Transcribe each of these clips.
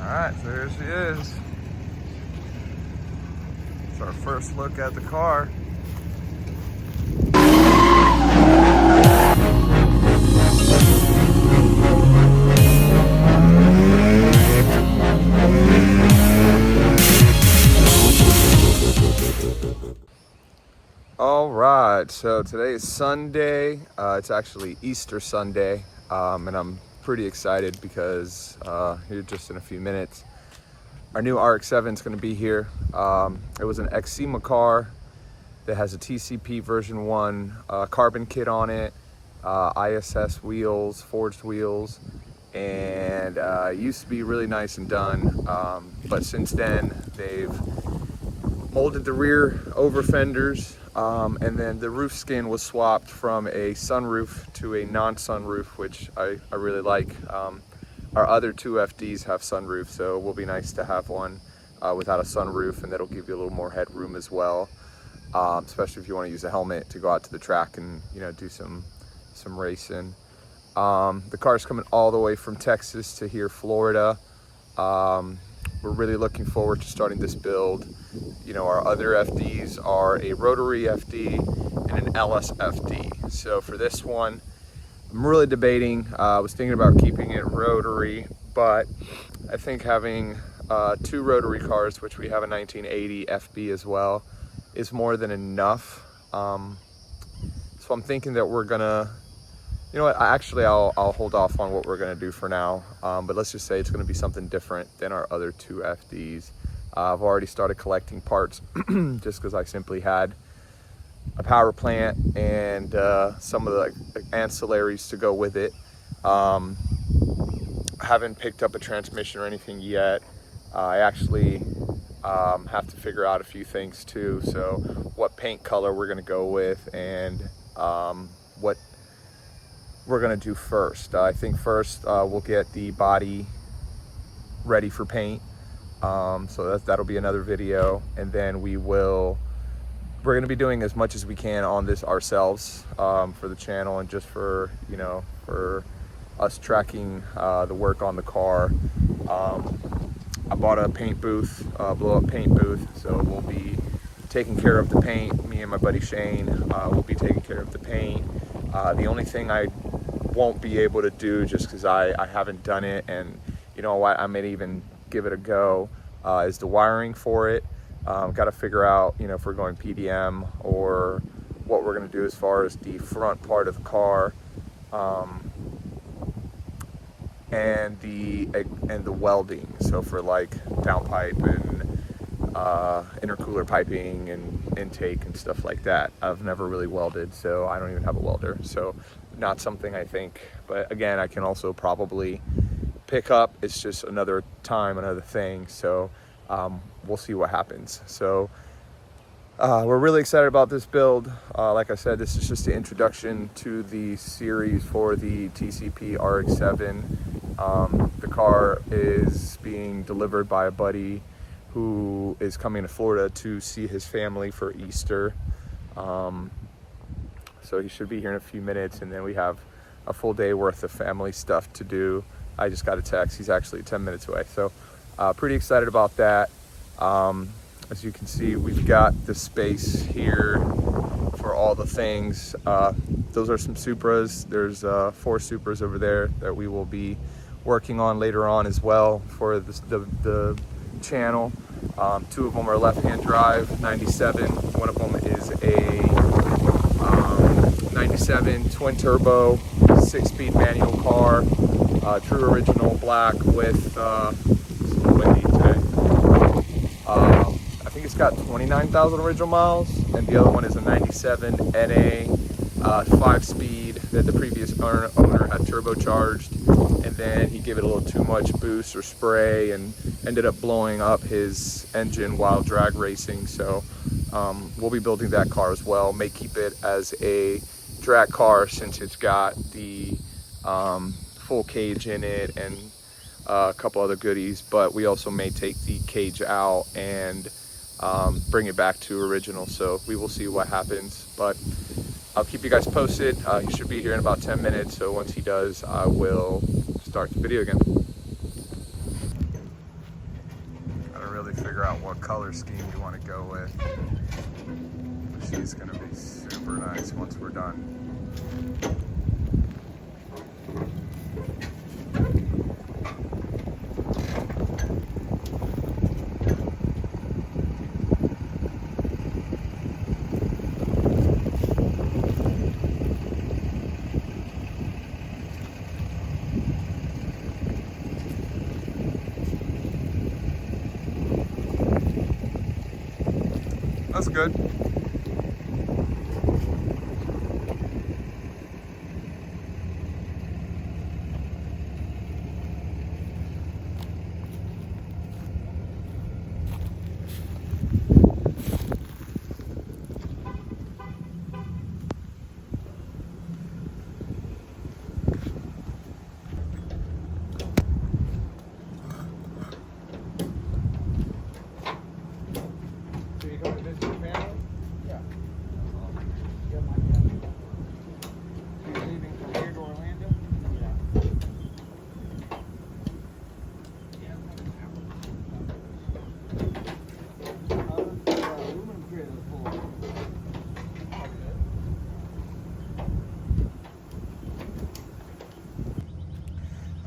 Alright, so here she is. It's our first look at the car. Alright, so today is Sunday. It's actually Easter Sunday, and I'm pretty excited because here just in a few minutes our new RX-7 is going to be here. It was an Exima car that has a TCP version 1 carbon kit on it, ISS wheels, forged wheels, and it used to be really nice and done, but since then they've molded the rear over fenders, and then the roof skin was swapped from a sunroof to a non-sunroof, which I really like. Our other two FDs have sunroofs, so it will be nice to have one without a sunroof, and that'll give you a little more headroom as well, especially if you want to use a helmet to go out to the track and do some racing. The car's coming all the way from Texas to here, Florida. We're really looking forward to starting this build. Our other FDs are a rotary FD and an LS FD. So for this one, I'm really debating. I was thinking about keeping it rotary, but I think having two rotary cars, which we have a 1980 FB as well, is more than enough. So I'm thinking that we're gonna, I'll hold off on what we're gonna do for now. But let's just say it's gonna be something different than our other two FDs. I've already started collecting parts just because I simply had a power plant and some of the ancillaries to go with it. I haven't picked up a transmission or anything yet. I actually have to figure out a few things too. So what paint color we're gonna go with, and what we're gonna do first. I think first we'll get the body ready for paint. So that'll be another video, and then we're going to be doing as much as we can on this ourselves, for the channel, and just for for us tracking the work on the car. I bought a paint booth, blow up paint booth, so we'll be taking care of the paint. Me and my buddy Shane will be taking care of the paint. The only thing I won't be able to do, just because I haven't done it, and you know what, I may even give it a go, is the wiring for it. Got to figure out if we're going PDM or what we're going to do as far as the front part of the car, and the welding. So for like downpipe and intercooler piping and intake and stuff like that. I've never really welded, so I don't even have a welder, so not something I think, but again, I can also probably pick up. It's just another thing, so we'll see what happens. So we're really excited about this build. Like I said, this is just the introduction to the series for the TCP RX-7. The car is being delivered by a buddy who is coming to Florida to see his family for Easter. So he should be here in a few minutes, and then we have a full day worth of family stuff to do. I just got a text. He's actually 10 minutes away. So pretty excited about that. As you can see, we've got the space here for all the things. Those are some Supras. There's 4 Supras over there that we will be working on later on as well for the channel. 2 of them are left-hand drive, 97. One of them is a 97 twin turbo, 6-speed manual car. True original black with it's a little windy today. I think it's got 29,000 original miles, and the other one is a 97 NA 5-speed that the previous owner had turbocharged, and then he gave it a little too much boost or spray and ended up blowing up his engine while drag racing. So we'll be building that car as well. May keep it as a drag car since it's got the full cage in it and a couple other goodies, but we also may take the cage out and bring it back to original. So we will see what happens, but I'll keep you guys posted. He should be here in about 10 minutes, so once he does, I will start the video again. what color scheme you want to go with. She's going to be super nice once we're done. That's good.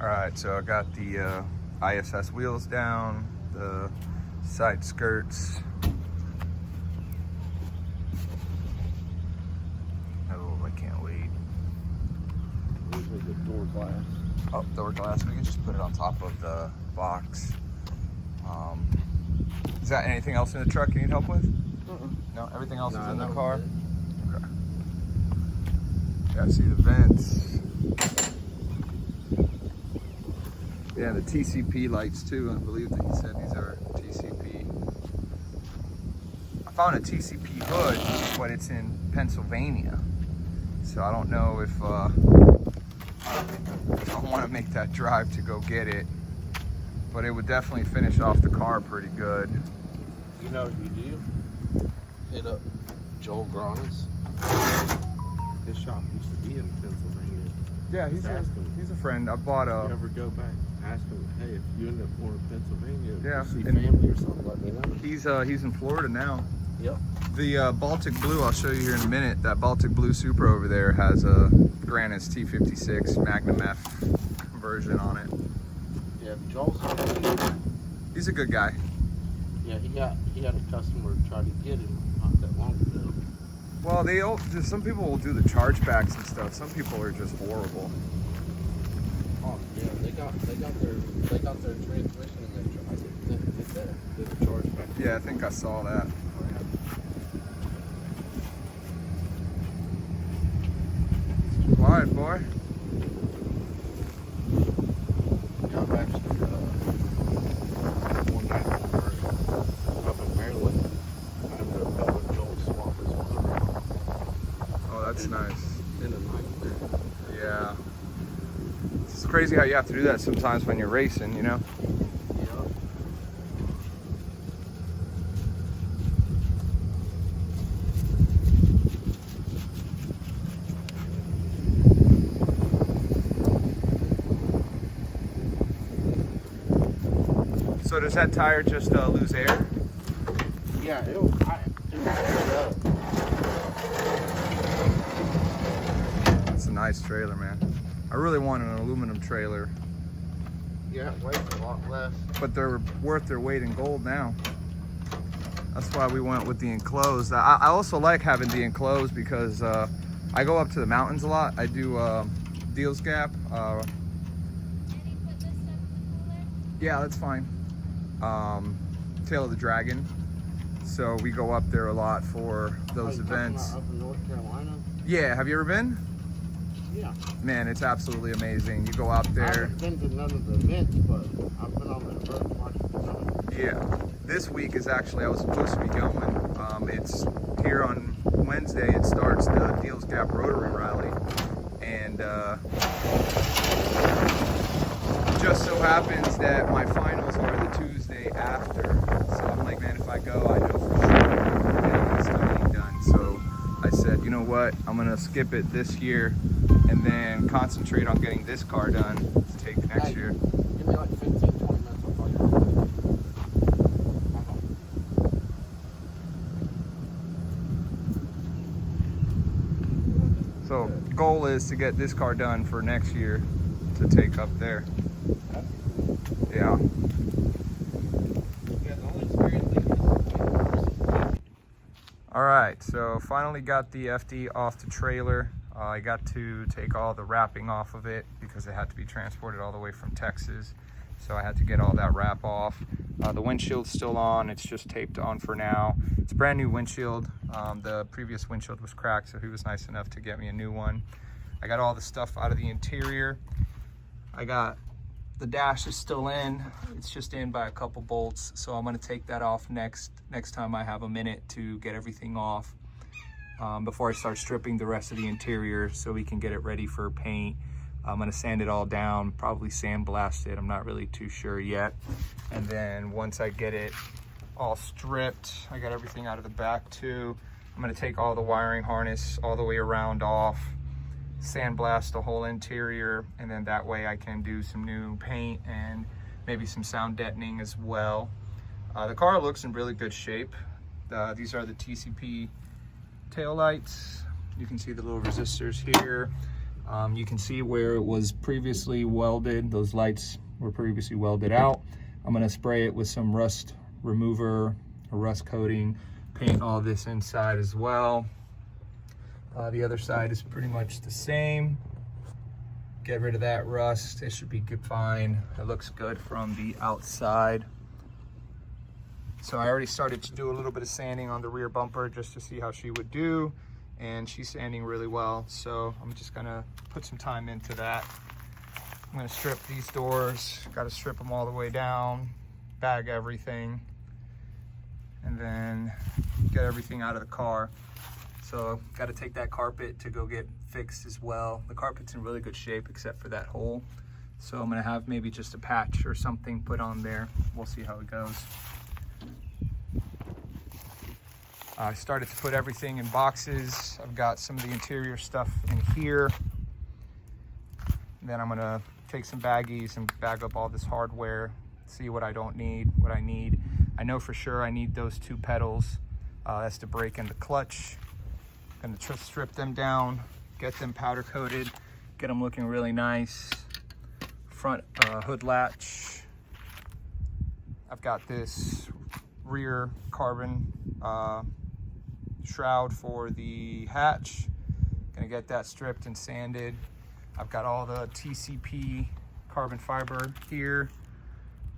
Alright, so I got the ISS wheels down, the side skirts. Oh, I can't wait. The door glass. Oh, door glass. We can just put it on top of the box. Is that anything else in the truck you need help with? No, everything else is in the car? Okay. Yeah, see the vents. Yeah, the TCP lights too. I believe that he said these are TCP. I found a TCP hood, but it's in Pennsylvania. So I don't know if I want to make that drive to go get it. But it would definitely finish off the car pretty good. You know what you do? Hit up Joel Grana's. His shop used to be in Pennsylvania. Yeah, he's a friend. I bought a... If you ever go back, ask him, hey, if you end up going to Pennsylvania, yeah, see family or something, let me know. He's in Florida now. Yep. The Baltic Blue, I'll show you here in a minute. That Baltic Blue Supra over there has a Grana's T56 Magnum F conversion on it. Yeah, Joel's. He's a good guy. Yeah, he had a customer try to get him not that long ago. Well, some people will do the chargebacks and stuff. Some people are just horrible. Oh yeah, they got their transmission in their truck. Did the chargeback. Yeah, I think I saw that. Quiet, boy. Yeah, I'm actually one night up in Maryland. I ended up helping Joel swap his motor out. Oh, that's nice. In the night. Yeah. It's crazy how you have to do that sometimes when you're racing, you know? Yeah. So does that tire just lose air? Yeah, it'll That's a nice trailer, man. I really want an aluminum trailer. Yeah, it weighs a lot less. But they're worth their weight in gold now. That's why we went with the enclosed. I also like having the enclosed because I go up to the mountains a lot. I do Deals Gap. Yeah, that's fine. Tail of the Dragon. So we go up there a lot for those events. Up in North Carolina? Yeah, have you ever been? Yeah. Man, it's absolutely amazing. You go out there. I haven't been to none of the events, but I've been on the road watching some. Yeah. This week is actually, I was supposed to be going. It's here on Wednesday. It starts the Deals Gap Rotary Rally. And just so happens that my finals are the Tuesday after. So I'm like, man, if I go, I know for sure I'm getting this studying done. So I said, you know what? I'm going to skip it this year and then concentrate on getting this car done to take next year. Give me like 15, 20 minutes. I'll call you. is to get this car done for next year to take up there. Yeah. All right, so finally got the FD off the trailer. I got to take all the wrapping off of it because it had to be transported all the way from Texas. So I had to get all that wrap off. The windshield's still on, it's just taped on for now. It's a brand new windshield. The previous windshield was cracked, so he was nice enough to get me a new one. I got all the stuff out of the interior. I got the dash is still in. It's just in by a couple bolts, so I'm gonna take that off next time I have a minute to get everything off before I start stripping the rest of the interior so we can get it ready for paint. I'm gonna sand it all down, probably sandblast it. I'm not really too sure yet. And then once I get it all stripped, I got everything out of the back too. I'm gonna take all the wiring harness all the way around off, sandblast the whole interior, and then that way I can do some new paint and maybe some sound deadening as well. The car looks in really good shape. These are the TCP tail lights. You can see the little resistors here. You can see where it was previously welded. Those lights were previously welded out. I'm gonna spray it with some rust remover or rust coating, paint all this inside as well. The other side is pretty much the same. Get rid of that rust. It should be good, fine. It looks good from the outside. So I already started to do a little bit of sanding on the rear bumper just to see how she would do. And she's sanding really well. So I'm just gonna put some time into that. I'm gonna strip these doors. Gotta strip them all the way down, bag everything, and then get everything out of the car. So got to take that carpet to go get fixed as well. The carpet's in really good shape except for that hole. So I'm gonna have maybe just a patch or something put on there. We'll see how it goes. I started to put everything in boxes. I've got some of the interior stuff in here. Then I'm gonna take some baggies and bag up all this hardware, see what I don't need, what I need. I know for sure I need those two pedals. That's the brake and the clutch. Gonna strip them down, get them powder coated, get them looking really nice. Front hood latch. I've got this rear carbon shroud for the hatch. Gonna get that stripped and sanded. I've got all the TCP carbon fiber here.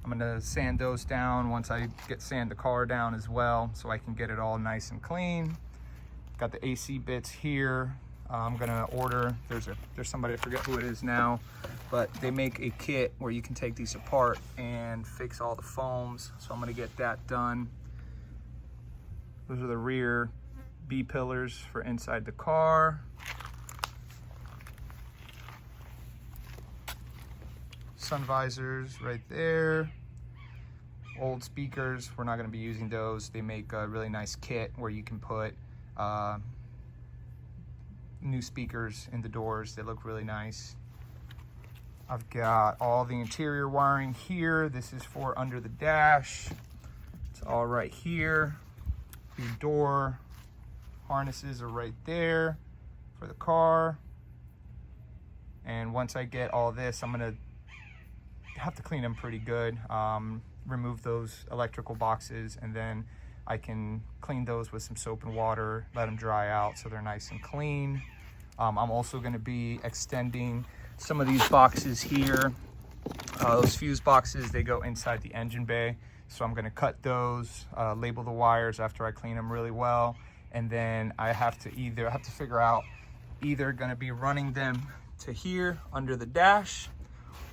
I'm gonna sand those down once I sand the car down as well, so I can get it all nice and clean. Got the AC bits here. I'm gonna order, there's somebody, I forget who it is now, but they make a kit where you can take these apart and fix all the foams. So I'm gonna get that done. Those are the rear B pillars for inside the car. Sun visors right there. Old speakers, we're not gonna be using those. They make a really nice kit where you can put new speakers in the doors. They look really nice. I've got all the interior wiring here. This is for under the dash. It's all right here. The door harnesses are right there for the car. And once I get all this, I'm gonna have to clean them pretty good. Remove those electrical boxes, and then I can clean those with some soap and water, let them dry out so they're nice and clean. I'm also gonna be extending some of these boxes here. Those fuse boxes, they go inside the engine bay. So I'm gonna cut those, label the wires after I clean them really well. And then I have to figure out either gonna be running them to here under the dash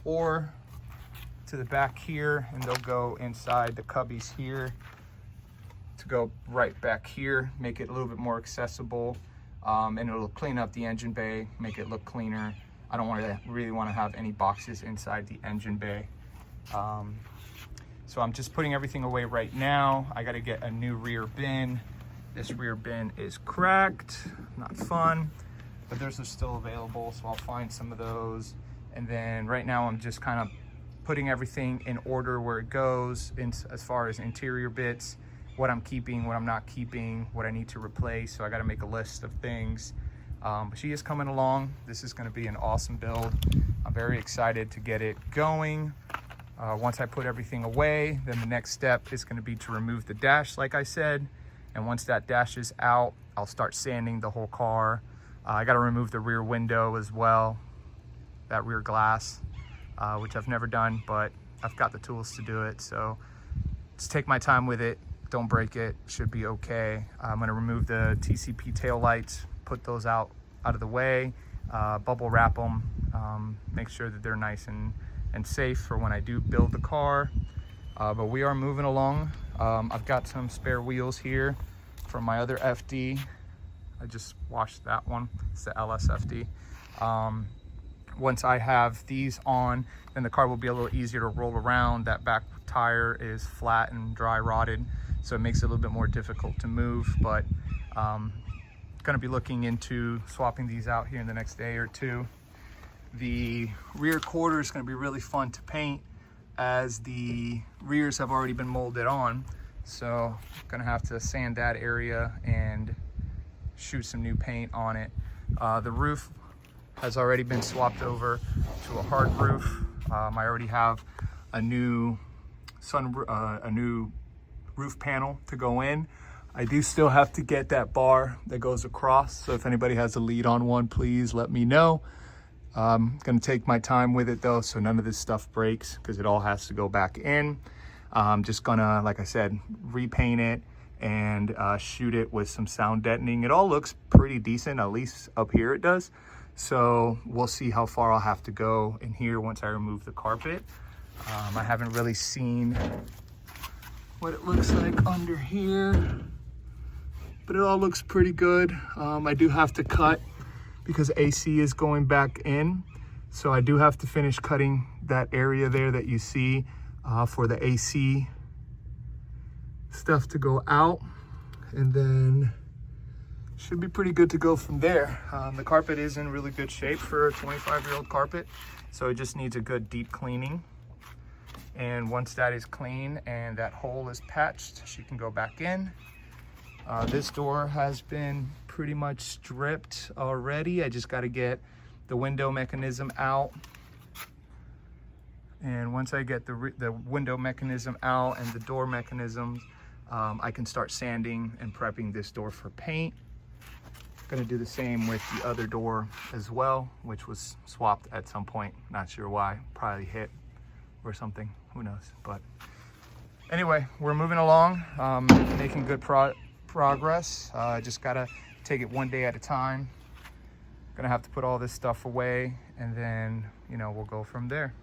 or to the back here, and they'll go inside the cubbies here to go right back here, make it a little bit more accessible, and it'll clean up the engine bay, make it look cleaner. I don't really want to have any boxes inside the engine bay. So I'm just putting everything away right now. I got to get a new rear bin. This rear bin is cracked, not fun, but those are still available, so I'll find some of those. And then right now I'm just kind of putting everything in order where it goes as far as interior bits, what I'm keeping, what I'm not keeping, what I need to replace. So I got to make a list of things. But she is coming along. This is going to be an awesome build. I'm very excited to get it going. Once I put everything away, then the next step is going to be to remove the dash, like I said. And once that dash is out, I'll start sanding the whole car. I got to remove the rear window as well, that rear glass, which I've never done, but I've got the tools to do it. So just take my time with it. Don't break it. Should be okay. I'm going to remove the TCP tail lights, put those out of the way, bubble wrap them, make sure that they're nice and safe for when I do build the car. But we are moving along. I've got some spare wheels here from my other FD. I just washed that one. It's the LS FD. Once I have these on, then the car will be a little easier to roll around. That back tire is flat and dry rotted, so it makes it a little bit more difficult to move. But going to be looking into swapping these out here in the next day or two. The rear quarter is going to be really fun to paint, as the rears have already been molded on. So I'm going to have to sand that area and shoot some new paint on it. The roof has already been swapped over to a hard roof. I already have a new roof panel to go in. I do still have to get that bar that goes across. So if anybody has a lead on one, please let me know. I'm gonna take my time with it though, so none of this stuff breaks, because it all has to go back in. I'm just gonna, like I said, repaint it and shoot it with some sound deadening. It all looks pretty decent, at least up here it does. So we'll see how far I'll have to go in here once I remove the carpet. I haven't really seen what it looks like under here, but it all looks pretty good. I do have to cut because AC is going back in. So I do have to finish cutting that area there that you see for the AC stuff to go out. And then should be pretty good to go from there. The carpet is in really good shape for a 25-year-old carpet. So it just needs a good deep cleaning. And once that is clean and that hole is patched, she can go back in. This door has been pretty much stripped already. I just got to get the window mechanism out. And once I get the window mechanism out and the door mechanisms, I can start sanding and prepping this door for paint. Gonna do the same with the other door as well, which was swapped at some point. Not sure why, probably hit or something, who knows. But anyway, we're moving along, making good progress. Just gotta take it one day at a time. Gonna have to put all this stuff away, and then, you know, we'll go from there.